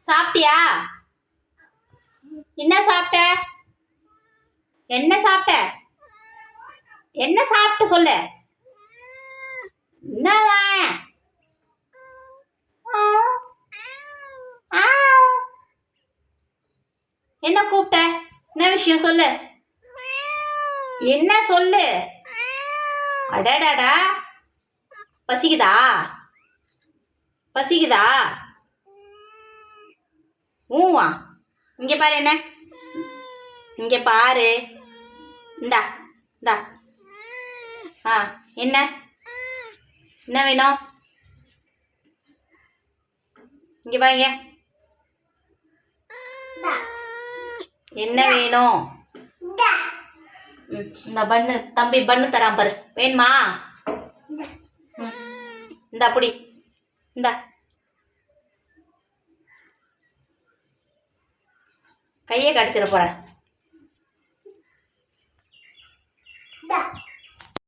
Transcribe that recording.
சாப்பிட்டியா? என்ன சாப்பிட்ட? என்ன சாப்பிட்ட? என்ன சாப்பிட்ட சொல்லு. என்னவா? என்ன கூப்பிட்ட? என்ன விஷயம் சொல்லு. என்ன சொல்லு. அடடாடா, பசிக்குதா? பசிக்குதா? ஊவா. இங்க பாரு. என்ன இங்க பாரு. இந்தா இந்தா. என்ன என்ன வேணும்? இங்க பாருங்க. என்ன வேணும்? இந்த பண்ணு தம்பி, பண்ணு தரான் பாரு. வேணுமா? இந்த அப்படி இந்த கையை கடிச்சிட போற.